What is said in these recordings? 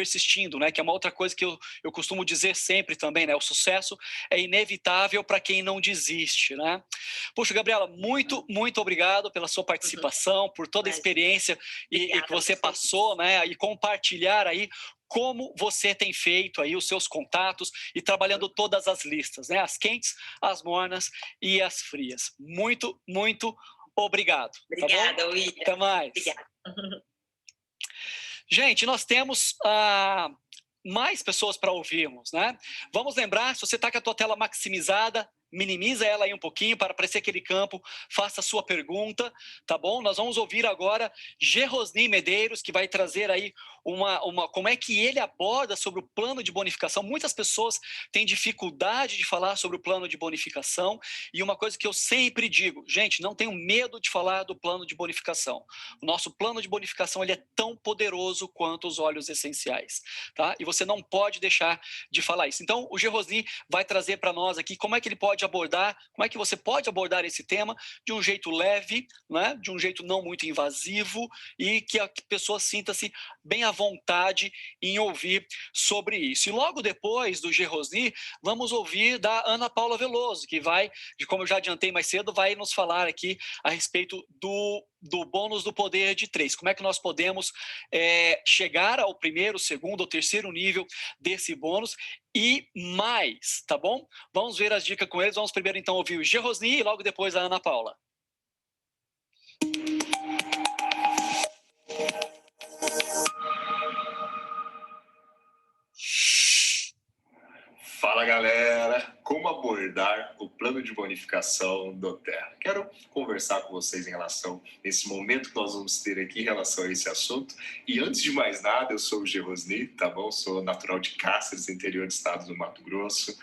persistindo, né? Que é uma outra coisa que eu costumo dizer sempre também, né? O sucesso é inevitável para quem não desiste, né? Puxa, Gabriela, muito obrigado pela sua participação, por toda a experiência e que você passou, né? E compartilhar aí como você tem feito aí os seus contatos e trabalhando todas as listas, né? As quentes, as mornas e as frias. Muito obrigado. Obrigada, tá bom? William. Até mais. Obrigada. Gente, nós temos mais pessoas para ouvirmos, né? Vamos lembrar, se você está com a tua tela maximizada, minimiza ela aí um pouquinho para aparecer aquele campo, faça a sua pergunta, tá bom? Nós vamos ouvir agora Gerosni Medeiros, que vai trazer aí como é que ele aborda sobre o plano de bonificação. Muitas pessoas têm dificuldade de falar sobre o plano de bonificação, e uma coisa que eu sempre digo, gente, não tenham medo de falar do plano de bonificação. O nosso plano de bonificação ele é tão poderoso quanto os óleos essenciais, tá? E você não pode deixar de falar isso. Então, o Gerosni vai trazer para nós aqui como é que ele pode abordar, como é que você pode abordar esse tema de um jeito leve, né? De um jeito não muito invasivo e que a pessoa sinta-se bem à vontade em ouvir sobre isso. E logo depois do Gerosni, vamos ouvir da Ana Paula Veloso, que vai, como eu já adiantei mais cedo, vai nos falar aqui a respeito do bônus do poder de 3. Como é que nós podemos chegar ao primeiro, segundo ou terceiro nível desse bônus e mais, tá bom? Vamos ver as dicas com eles. Vamos primeiro, então, ouvir o Gerosni e logo depois a Ana Paula. Fala, galera! Como abordar o plano de bonificação do Terra? Quero conversar com vocês em relação a esse momento que nós vamos ter aqui em relação a esse assunto. E antes de mais nada, eu sou o Gerosni, tá bom? Sou natural de Cáceres, interior do estado do Mato Grosso.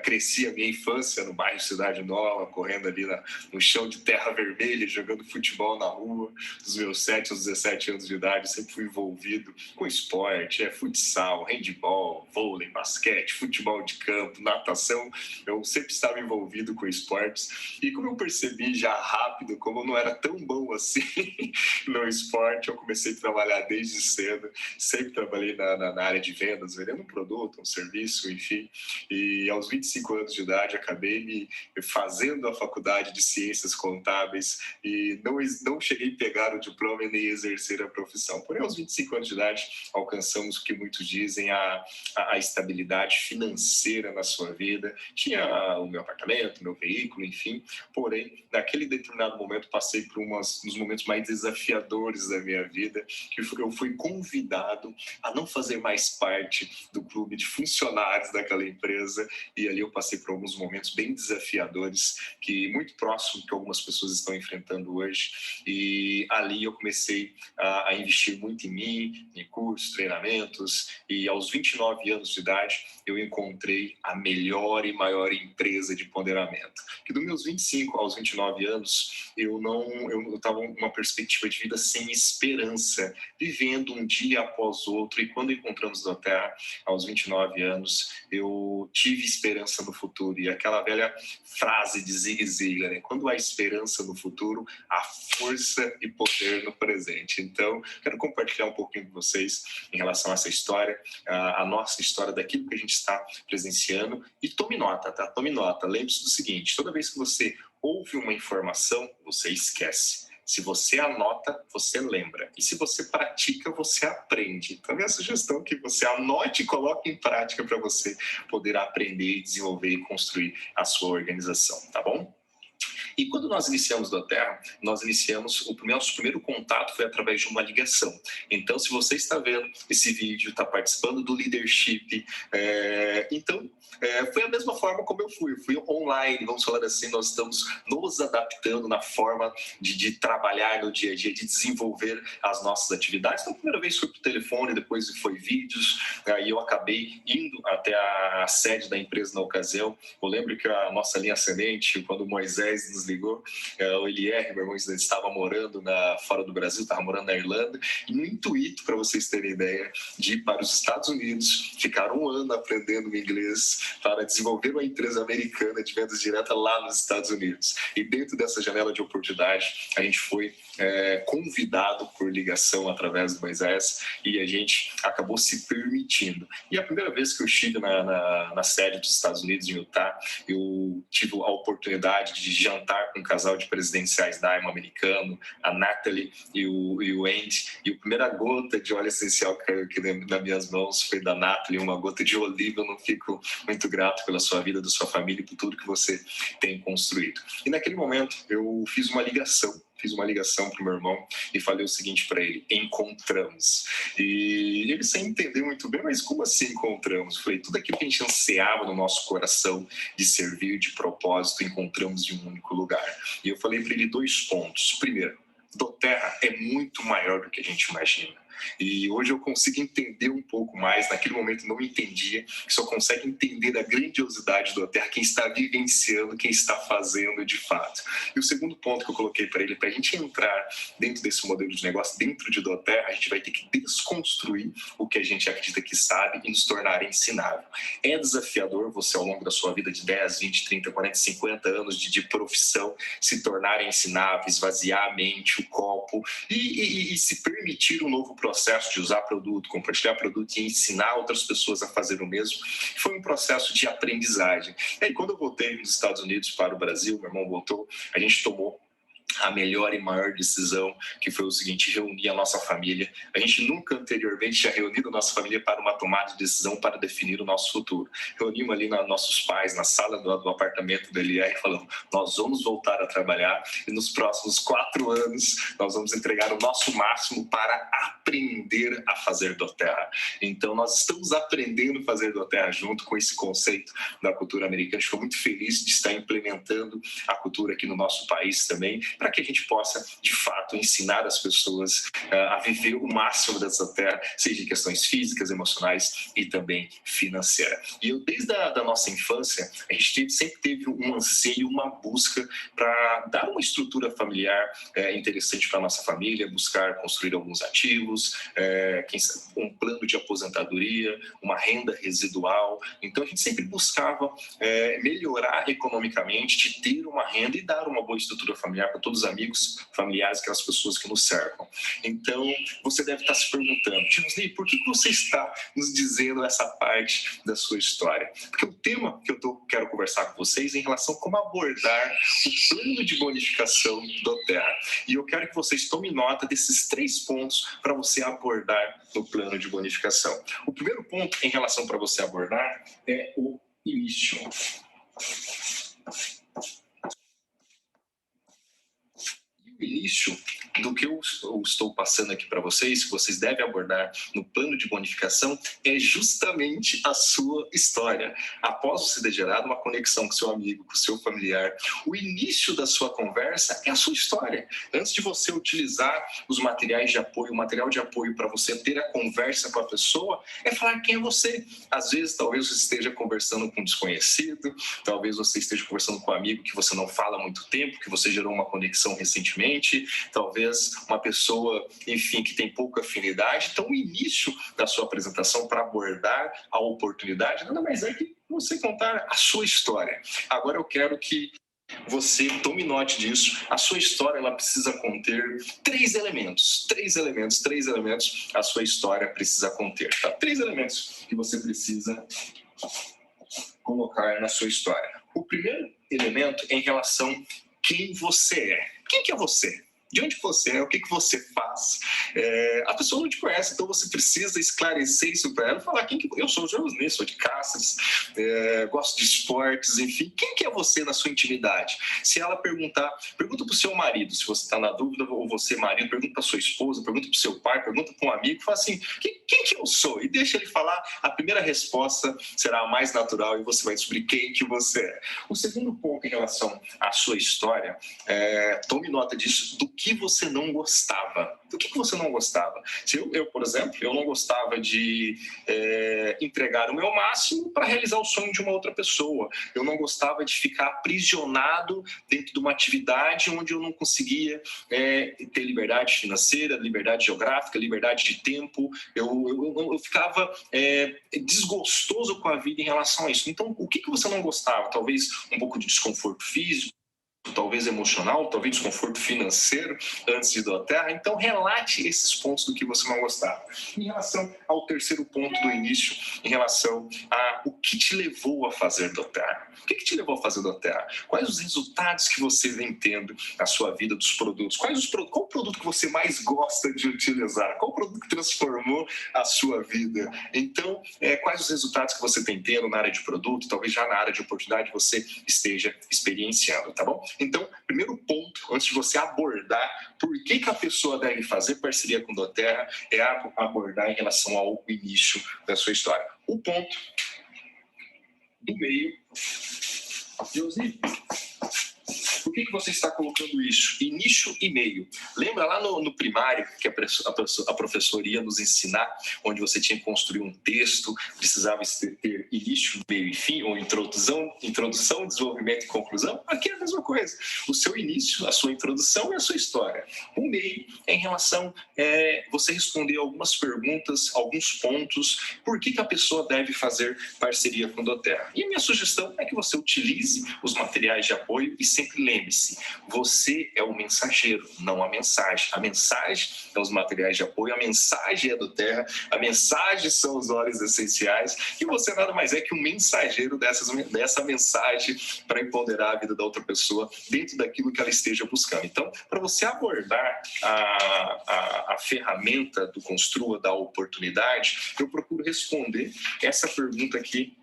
Cresci a minha infância no bairro Cidade Nova, correndo ali no chão de terra vermelha, jogando futebol na rua. Dos meus 7 aos 17 anos de idade, sempre fui envolvido com esporte, futsal, handebol, vôlei, basquete, futebol de campo, natação. Eu sempre estava envolvido com esportes e como eu percebi já rápido como eu não era tão bom assim no esporte, eu comecei a trabalhar desde cedo. Sempre trabalhei na área de vendas, vendendo um produto, um serviço, enfim. E aos 25 anos de idade acabei me fazendo a faculdade de ciências contábeis e não cheguei a pegar o diploma e nem exercer a profissão. Porém, aos 25 anos de idade alcançamos o que muitos dizem a estabilidade financeira na sua vida. Tinha o meu apartamento, o meu veículo, enfim. Porém, naquele determinado momento, passei por um dos momentos mais desafiadores da minha vida, que eu fui convidado a não fazer mais parte do clube de funcionários daquela empresa, e ali eu passei por alguns momentos bem desafiadores, que muito próximo que algumas pessoas estão enfrentando hoje, e ali eu comecei a investir muito em mim, em cursos, treinamentos, e aos 29 anos de idade eu encontrei a melhor e maior empresa de ponderamento. Que dos meus 25 aos 29 anos, eu estava uma perspectiva de vida sem esperança, vivendo um dia após outro, e quando encontramos a Terra, aos 29 anos, eu tive esperança no futuro, e aquela velha frase de Zig Ziglar, né? Quando há esperança no futuro, há força e poder no presente. Então, quero compartilhar um pouquinho com vocês em relação a essa história, a nossa história daquilo que a gente está presenciando, e tome nota, tá? Tome nota. Lembre-se do seguinte: toda vez que você ouve uma informação, você esquece. Se você anota, você lembra. E se você pratica, você aprende. Então, minha sugestão é que você anote e coloque em prática para você poder aprender, desenvolver e construir a sua organização, tá bom? E quando nós iniciamos da Terra, nós iniciamos, o nosso primeiro contato foi através de uma ligação. Então, se você está vendo esse vídeo, está participando do Leadership, então foi a mesma forma como eu fui online, vamos falar assim. Nós estamos nos adaptando na forma de trabalhar no dia a dia, de desenvolver as nossas atividades. Então, a primeira vez foi por telefone, depois foi vídeos, aí eu acabei indo até a sede da empresa na ocasião. Eu lembro que a nossa linha ascendente, quando Moisés nos nos ligou, o Elier, meu irmão, estava morando fora do Brasil, estava morando na Irlanda, e no intuito, para vocês terem ideia, de ir para os Estados Unidos, ficar 1 ano aprendendo inglês para desenvolver uma empresa americana de vendas diretas lá nos Estados Unidos. E dentro dessa janela de oportunidade, a gente foi convidado por ligação através do Moisés e a gente acabou se permitindo. E a primeira vez que eu estive na sede dos Estados Unidos, em Utah, eu tive a oportunidade de jantar com um casal de presidenciais americano, a Natalie e o Andy, e a primeira gota de óleo essencial que caiu aqui nas minhas mãos foi da Natalie, uma gota de oliva. Eu não fico muito grato pela sua vida, da sua família e por tudo que você tem construído. E naquele momento eu fiz uma ligação para o meu irmão e falei o seguinte para ele: encontramos. E ele sem entender muito bem, mas como assim encontramos? Eu falei, tudo aquilo que a gente ansiava no nosso coração de servir, de propósito, encontramos em um único lugar. E eu falei para ele 2 pontos. Primeiro, doTERRA é muito maior do que a gente imagina. E hoje eu consigo entender um pouco mais. Naquele momento não entendia, só consegue entender a grandiosidade do doTERRA quem está vivenciando, quem está fazendo de fato. E o segundo ponto que eu coloquei para ele, para a gente entrar dentro desse modelo de negócio, dentro de doTERRA, a gente vai ter que desconstruir o que a gente acredita que sabe e nos tornar ensinável. É desafiador você, ao longo da sua vida de 10, 20, 30, 40, 50 anos de profissão, se tornar ensinável, esvaziar a mente, o copo e se permitir um novo processo de usar produto, compartilhar produto e ensinar outras pessoas a fazer o mesmo. Foi um processo de aprendizagem. E aí, quando eu voltei dos Estados Unidos para o Brasil, meu irmão voltou, a gente tomou a melhor e maior decisão, que foi o seguinte: reunir a nossa família. A gente nunca anteriormente tinha reunido a nossa família para uma tomada de decisão para definir o nosso futuro. Reunimos ali nossos pais na sala do apartamento do Elier e falamos: nós vamos voltar a trabalhar e nos próximos 4 anos nós vamos entregar o nosso máximo para aprender a fazer doTERRA. Então nós estamos aprendendo a fazer doTERRA junto com esse conceito da cultura americana. Estou muito feliz de estar implementando a cultura aqui no nosso país também, para que a gente possa, de fato, ensinar as pessoas a viver o máximo dessa terra, seja em questões físicas, emocionais e também financeira. E eu, desde a nossa infância, a gente sempre teve um anseio, uma busca para dar uma estrutura familiar interessante para a nossa família, buscar construir alguns ativos, um plano de aposentadoria, uma renda residual. Então, a gente sempre buscava melhorar economicamente, de ter uma renda e dar uma boa estrutura familiar para todos os amigos, familiares, aquelas pessoas que nos cercam. Então, você deve estar se perguntando: Gilsney, por que você está nos dizendo essa parte da sua história? Porque o tema que eu quero conversar com vocês é em relação a como abordar o plano de bonificação doTERRA. E eu quero que vocês tomem nota desses 3 pontos para você abordar no plano de bonificação. O primeiro ponto em relação para você abordar é o início. O início do que eu estou passando aqui para vocês, que vocês devem abordar no plano de bonificação, é justamente a sua história. Após você ter gerado uma conexão com seu amigo, com seu familiar, o início da sua conversa é a sua história. Antes de você utilizar os materiais de apoio, o material de apoio para você ter a conversa com a pessoa, é falar quem é você. Às vezes, talvez você esteja conversando com um desconhecido, talvez você esteja conversando com um amigo que você não fala há muito tempo, que você gerou uma conexão recentemente, talvez uma pessoa, enfim, que tem pouca afinidade. Então, o início da sua apresentação para abordar a oportunidade nada mais é que você contar a sua história. Agora eu quero que você tome note disso. A sua história, ela precisa conter 3 elementos. 3 elementos a sua história precisa conter. Tá? 3 elementos que você precisa colocar na sua história. O primeiro elemento é em relação a quem você é. Quem que é você? De onde você é, o que você faz. A pessoa não te conhece, então você precisa esclarecer isso para ela e falar: eu sou o Josney, sou de Cáceres, gosto de esportes, enfim. Quem que é você na sua intimidade? Se ela pergunta para o seu marido, se você está na dúvida, ou você, marido, pergunta para sua esposa, pergunta para o seu pai, pergunta para um amigo, fala assim: quem que eu sou? E deixa ele falar. A primeira resposta será a mais natural e você vai descobrir quem que você é. O segundo ponto em relação à sua história, tome nota disso, do que você não gostava. Do que você não gostava? Se eu, por exemplo, eu não gostava de entregar o meu máximo para realizar o sonho de uma outra pessoa. Eu não gostava de ficar aprisionado dentro de uma atividade onde eu não conseguia ter liberdade financeira, liberdade geográfica, liberdade de tempo. Eu ficava desgostoso com a vida em relação a isso. Então, o que você não gostava? Talvez um pouco de desconforto físico, talvez emocional, talvez desconforto financeiro antes de ir da Terra. Então, relate esses pontos do que você não gostava. Em relação ao terceiro ponto do início, em relação a o que te levou a fazer da Terra. O que te levou a fazer da Terra? Quais os resultados que você vem tendo na sua vida dos produtos? Qual o produto que você mais gosta de utilizar? Qual o produto que transformou a sua vida? Então, quais os resultados que você tem tendo na área de produto? Talvez já na área de oportunidade você esteja experienciando, tá bom? Então, primeiro ponto, antes de você abordar por que a pessoa deve fazer parceria com doTERRA, é abordar em relação ao início da sua história. O ponto do meio, José, por que você está colocando isso? Início e meio. Lembra lá no primário que a professora ia nos ensinar, onde você tinha que construir um texto, precisava ter início, meio e fim, ou introdução, desenvolvimento e conclusão? Aqui é a mesma coisa. O seu início, a sua introdução e a sua história. O meio é em relação você responder algumas perguntas, alguns pontos, por que a pessoa deve fazer parceria com o doTERRA. E a minha sugestão é que você utilize os materiais de apoio e sempre lembre-se, você é o mensageiro, não a mensagem. A mensagem é os materiais de apoio, a mensagem é doTERRA, a mensagem são os óleos essenciais e você nada mais é que um mensageiro dessa mensagem para empoderar a vida da outra pessoa dentro daquilo que ela esteja buscando. Então, para você abordar a ferramenta do Construa da Oportunidade, eu procuro responder essa pergunta aqui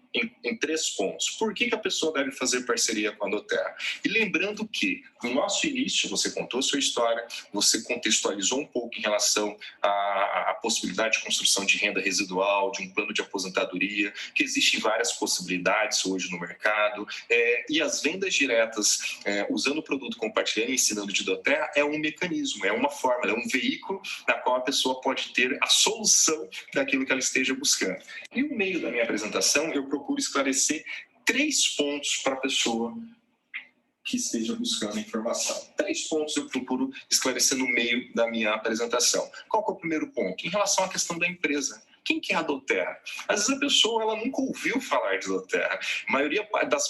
em 3 pontos. Por que a pessoa deve fazer parceria com a doTERRA? E lembrando que, no nosso início, você contou a sua história, você contextualizou um pouco em relação à possibilidade de construção de renda residual, de um plano de aposentadoria, que existem várias possibilidades hoje no mercado, e as vendas diretas, usando o produto compartilhando e ensinando de doTERRA, é um mecanismo, é uma forma, é um veículo na qual a pessoa pode ter a solução daquilo que ela esteja buscando. E no meio da minha apresentação, eu procuro esclarecer 3 pontos para a pessoa que esteja buscando informação. 3 pontos eu procuro esclarecer no meio da minha apresentação. Qual que é o primeiro ponto? Em relação à questão da empresa. Quem que é a doTERRA? Às vezes a pessoa ela nunca ouviu falar de doTERRA. A maioria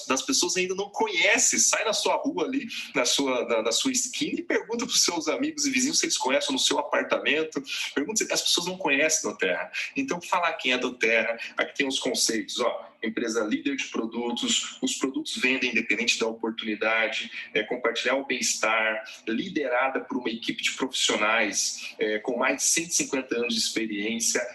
das pessoas ainda não conhece. Sai na sua rua ali, na sua esquina e pergunta para os seus amigos e vizinhos se eles conhecem no seu apartamento. Pergunta se as pessoas não conhecem doTERRA. Então, falar quem é doTERRA, aqui tem os conceitos, empresa líder de produtos, os produtos vendem independente da oportunidade, compartilhar o bem-estar, liderada por uma equipe de profissionais com mais de 150 anos de experiência,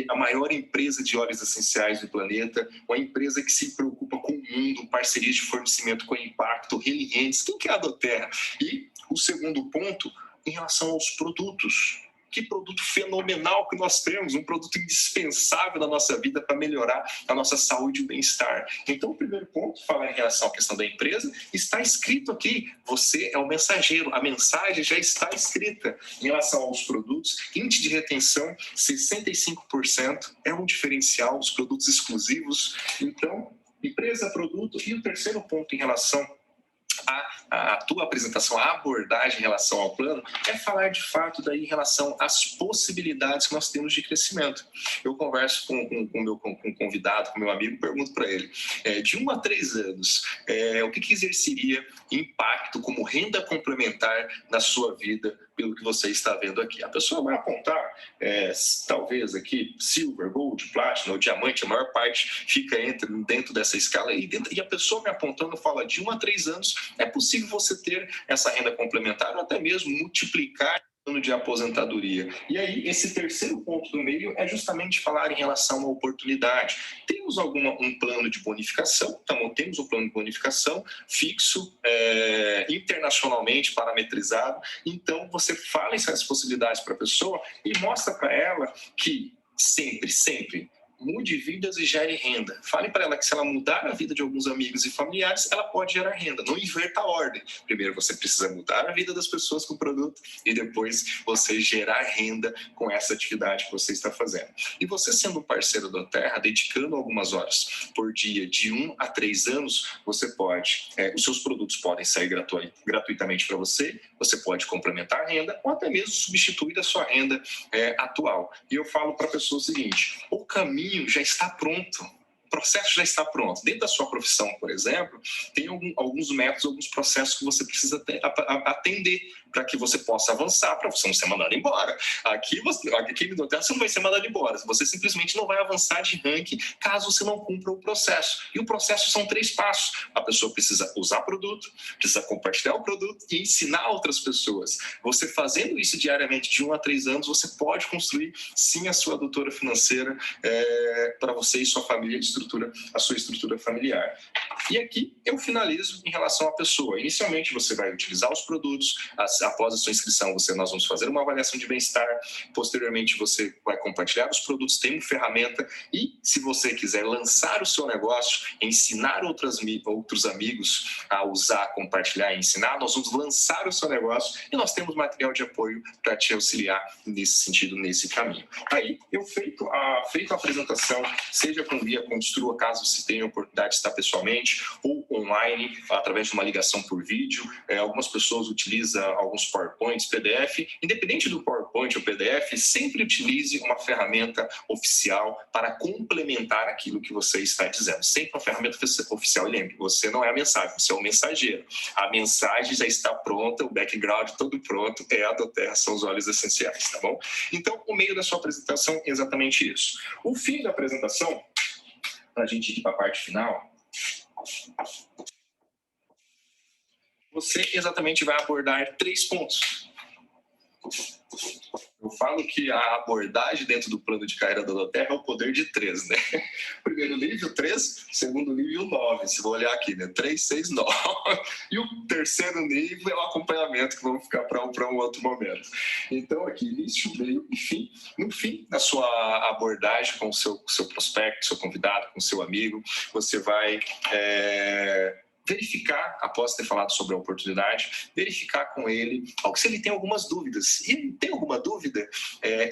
a maior empresa de óleos essenciais do planeta, uma empresa que se preocupa com o mundo, parcerias de fornecimento com impacto, resilientes. Quem que é a doTERRA? E o segundo ponto, em relação aos produtos. Que produto fenomenal que nós temos, um produto indispensável na nossa vida para melhorar a nossa saúde e bem-estar. Então, o primeiro ponto, falar em relação à questão da empresa, está escrito aqui, você é o mensageiro, a mensagem já está escrita. Em relação aos produtos, índice de retenção, 65% é um diferencial dos produtos exclusivos. Então, empresa, produto. E o terceiro ponto em relação a tua apresentação, a abordagem em relação ao plano, é falar de fato daí em relação às possibilidades que nós temos de crescimento. Eu converso com o convidado, com o meu amigo, pergunto para ele, de 1 a 3 anos, o que exerceria impacto como renda complementar na sua vida, pelo que você está vendo aqui. A pessoa vai apontar, talvez aqui, silver, gold, platinum ou diamante, a maior parte fica dentro dessa escala, e a pessoa me apontando fala de 1 a 3 anos, é possível você ter essa renda complementar ou até mesmo multiplicar o plano de aposentadoria. E aí, esse terceiro ponto do meio é justamente falar em relação à oportunidade. Temos um plano de bonificação, então temos um plano de bonificação fixo, internacionalmente parametrizado, então você fala essas possibilidades para a pessoa e mostra para ela que sempre mude vidas e gere renda. Fale para ela que se ela mudar a vida de alguns amigos e familiares, ela pode gerar renda. Não inverta a ordem. Primeiro você precisa mudar a vida das pessoas com o produto e depois você gerar renda com essa atividade que você está fazendo. E você sendo um parceiro da Terra, dedicando algumas horas por dia, de 1 a 3 anos, você pode, os seus produtos podem sair gratuitamente para você, você pode complementar a renda ou até mesmo substituir a sua renda atual. E eu falo para a pessoa o seguinte: o caminho já está pronto. O processo já está pronto. Dentro da sua profissão, por exemplo, tem alguns métodos, alguns processos que você precisa atender para que você possa avançar, para você não ser mandado embora. Aqui no Doterra você não vai ser mandado embora, você simplesmente não vai avançar de ranking caso você não cumpra o processo. E o processo são 3 passos. A pessoa precisa usar o produto, precisa compartilhar o produto e ensinar outras pessoas. Você fazendo isso diariamente de 1 a 3 anos, você pode construir sim a sua doutora financeira para você e sua família, a sua estrutura familiar. E aqui eu finalizo em relação à pessoa. Inicialmente você vai utilizar os produtos, após a sua inscrição nós vamos fazer uma avaliação de bem-estar, posteriormente você vai compartilhar os produtos, tem uma ferramenta e se você quiser lançar o seu negócio, ensinar outros amigos a usar, compartilhar e ensinar, nós vamos lançar o seu negócio e nós temos material de apoio para te auxiliar nesse sentido, nesse caminho. Aí eu feito a apresentação, seja com via Construa, caso você tenha a oportunidade de estar pessoalmente ou online, através de uma ligação por vídeo. Algumas pessoas utilizam alguns PowerPoints, PDF. Independente do PowerPoint ou PDF, sempre utilize uma ferramenta oficial para complementar aquilo que você está dizendo. Sempre uma ferramenta oficial. E lembre, você não é a mensagem, você é o mensageiro. A mensagem já está pronta, o background todo pronto, a doTERRA são os óleos essenciais, tá bom? Então, o meio da sua apresentação é exatamente isso. O fim da apresentação, para a gente ir para a parte final, você exatamente vai abordar 3 pontos. Eu falo que a abordagem dentro do plano de carreira da doTERRA é o poder de 3, né? Primeiro nível, 3. Segundo nível, 9. Se vou olhar aqui, né? 3, 6, 9. E o terceiro nível é o acompanhamento, que vamos ficar para um outro momento. Então, aqui, início, meio e fim. No fim, na sua abordagem com o seu prospecto, seu convidado, com o seu amigo, você vai verificar, após ter falado sobre a oportunidade, verificar com ele se ele tem algumas dúvidas. E ele tem alguma dúvida?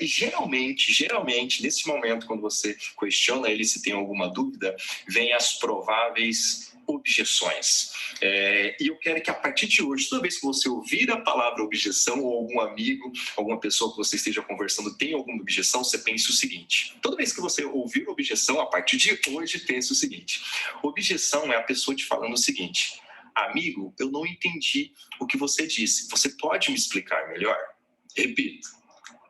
E geralmente, nesse momento, quando você questiona ele se tem alguma dúvida, vem as prováveis objeções. E eu quero que a partir de hoje, toda vez que você ouvir a palavra objeção ou algum amigo, alguma pessoa que você esteja conversando tem alguma objeção, você pense o seguinte: toda vez que você ouvir objeção, a partir de hoje, pense o seguinte: objeção é a pessoa te falando o seguinte: amigo, eu não entendi o que você disse, você pode me explicar melhor? Repito,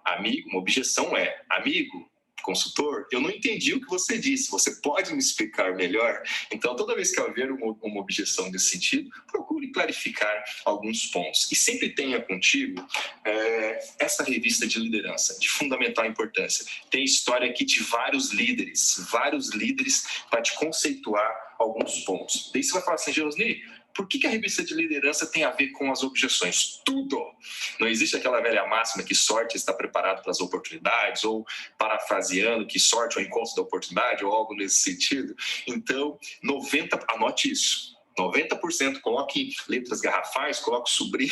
amigo, uma objeção é: amigo, consultor, eu não entendi o que você disse, você pode me explicar melhor? Então, toda vez que haver uma objeção nesse sentido, procure clarificar alguns pontos. E sempre tenha contigo essa revista de liderança, de fundamental importância. Tem história aqui de vários líderes para te conceituar alguns pontos. Daí você vai falar assim: Geosni, por que a revista de liderança tem a ver com as objeções? Tudo! Não existe aquela velha máxima que sorte está preparado para as oportunidades, ou parafraseando que sorte é o encontro da oportunidade, ou algo nesse sentido. Então, anote isso. 90%, coloque letras garrafais, coloque sobrinho,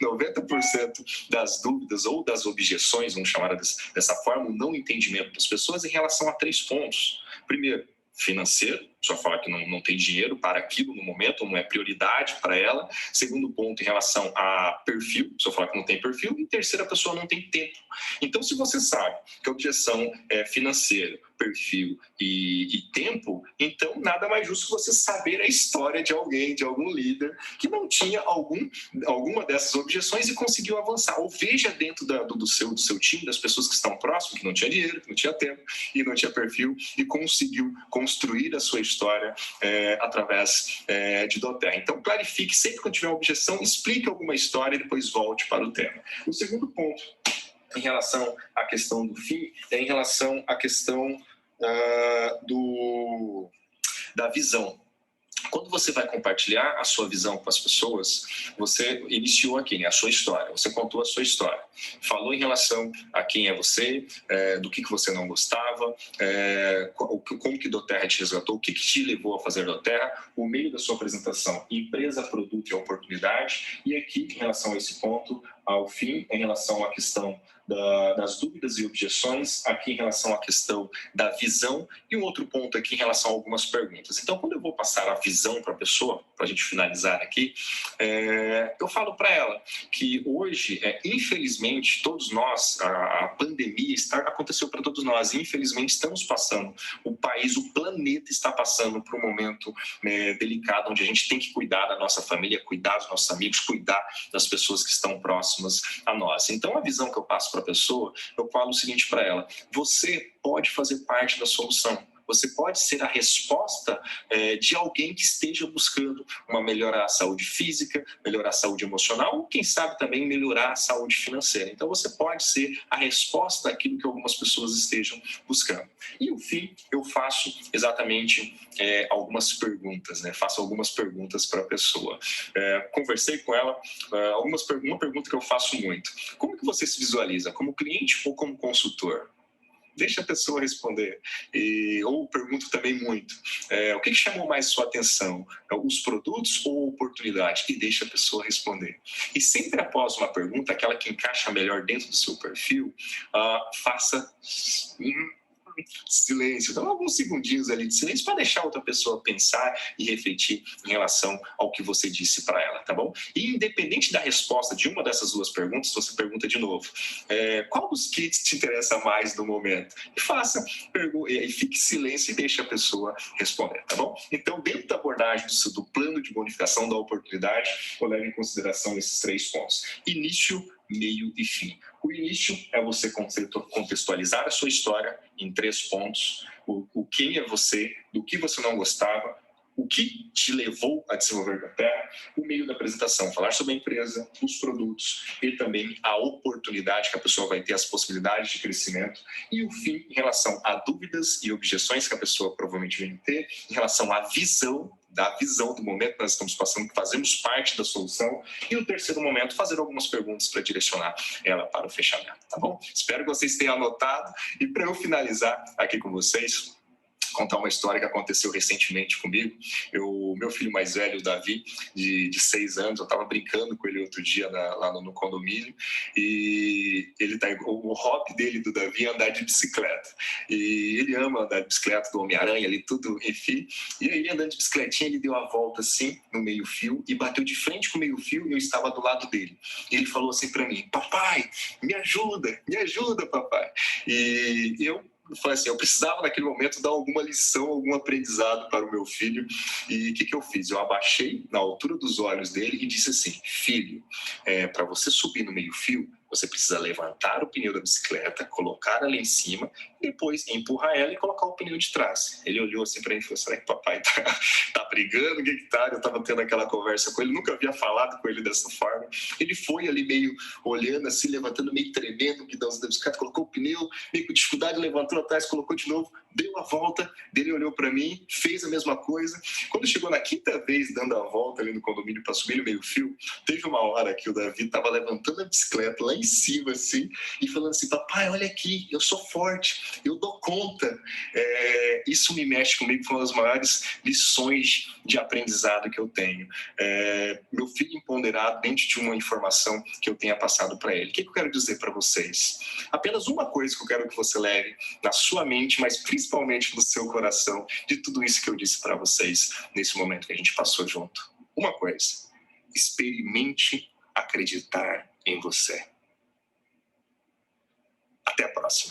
90% das dúvidas ou das objeções, vamos chamar dessa forma, o não entendimento das pessoas em relação a 3 pontos. Primeiro, financeiro, só falar que não tem dinheiro para aquilo no momento, não é prioridade para ela. Segundo ponto, em relação a perfil, só falar que não tem perfil. E terceiro, a pessoa não tem tempo. Então, se você sabe que a objeção é financeiro, perfil e tempo, então nada mais justo que você saber a história de alguém, de algum líder que não tinha alguma dessas objeções e conseguiu avançar. Ou veja dentro do seu time, das pessoas que estão próximas, que não tinha dinheiro, que não tinha tempo e não tinha perfil e conseguiu construir a sua história através de doTERRA. Então, clarifique sempre quando tiver uma objeção, explique alguma história e depois volte para o tema. O segundo ponto, em relação à questão do fim, é em relação à questão da visão. Quando você vai compartilhar a sua visão com as pessoas, você iniciou aqui, né, a sua história, você contou a sua história, falou em relação a quem é você, do que você não gostava, estava, como que doTERRA te resgatou, o que te levou a fazer doTERRA, o meio da sua apresentação, empresa, produto e oportunidade, e aqui, em relação a esse ponto, ao fim, em relação à questão das dúvidas e objeções, aqui em relação à questão da visão, e um outro ponto aqui em relação a algumas perguntas. Então, quando eu vou passar a visão para a pessoa, para a gente finalizar aqui, eu falo para ela que hoje, infelizmente, todos nós, a pandemia aconteceu para todos nós, e infelizmente estamos passando, o país, o planeta está passando por um momento delicado, onde a gente tem que cuidar da nossa família, cuidar dos nossos amigos, cuidar das pessoas que estão próximas a nós. Então, a visão que eu passo para a pessoa, eu falo o seguinte para ela: você pode fazer parte da solução. Você pode ser a resposta de alguém que esteja buscando melhorar a saúde física, melhorar a saúde emocional, ou quem sabe também melhorar a saúde financeira. Então você pode ser a resposta daquilo que algumas pessoas estejam buscando. E no fim, eu faço exatamente algumas perguntas, né? Faço algumas perguntas para a pessoa. Conversei com ela, uma pergunta que eu faço muito: como que você se visualiza? Como cliente ou como consultor? Deixa a pessoa responder. Ou pergunto também muito: o que chamou mais sua atenção? Os produtos ou a oportunidade? E deixa a pessoa responder. E sempre após uma pergunta, aquela que encaixa melhor dentro do seu perfil, faça silêncio, então alguns segundinhos ali de silêncio para deixar outra pessoa pensar e refletir em relação ao que você disse para ela, tá bom? E independente da resposta de uma dessas duas perguntas, você pergunta de novo: qual dos kits te interessa mais no momento? E faça, e fique em silêncio e deixe a pessoa responder, tá bom? Então, dentro da abordagem do plano de bonificação da oportunidade, eu levo em consideração esses 3 pontos: início, meio e fim. O início é você contextualizar a sua história em 3 pontos: o quem é você, do que você não gostava, o que te levou a desenvolver doTERRA. O meio da apresentação, falar sobre a empresa, os produtos e também a oportunidade que a pessoa vai ter, as possibilidades de crescimento. E o fim, em relação a dúvidas e objeções que a pessoa provavelmente vem ter, em relação à visão do momento que nós estamos passando, que fazemos parte da solução. E o terceiro momento, fazer algumas perguntas para direcionar ela para o fechamento, tá bom? Espero que vocês tenham anotado. E para eu finalizar aqui com vocês, contar uma história que aconteceu recentemente comigo. Meu filho mais velho, o Davi, de 6 anos, eu estava brincando com ele outro dia lá no condomínio, e o hobby dele, do Davi, é andar de bicicleta. E ele ama andar de bicicleta, do Homem-Aranha ali, tudo, enfim. E aí, andando de bicicletinha, ele deu a volta assim, no meio-fio, e bateu de frente com o meio-fio, e eu estava do lado dele. E ele falou assim para mim: papai, me ajuda, papai. E eu falei assim, eu precisava naquele momento dar alguma lição, algum aprendizado para o meu filho. E o que eu fiz? Eu abaixei na altura dos olhos dele e disse assim: filho, para você subir no meio-fio, você precisa levantar o pneu da bicicleta, colocar ela em cima, e depois empurrar ela e colocar o pneu de trás. Ele olhou assim para mim e falou: será que papai tá brigando? O que tá? Eu estava tendo aquela conversa com ele, nunca havia falado com ele dessa forma. Ele foi ali meio olhando assim, levantando, meio tremendo o guidãozinho da bicicleta, colocou o pneu, meio com dificuldade, levantou atrás, colocou de novo, deu a volta, ele olhou para mim, fez a mesma coisa. Quando chegou na 5ª vez dando a volta ali no condomínio para subir no meio-fio, teve uma hora que o Davi estava levantando a bicicleta lá em cima assim, e falando assim: papai, olha aqui, eu sou forte, eu dou conta. Isso me mexe comigo, foi uma das maiores lições de aprendizado que eu tenho. Meu filho empoderado dentro de uma informação que eu tenha passado para ele. O que eu quero dizer para vocês? Apenas uma coisa que eu quero que você leve na sua mente, mas principalmente no seu coração, de tudo isso que eu disse para vocês nesse momento que a gente passou junto. Uma coisa: experimente acreditar em você. Até a próxima.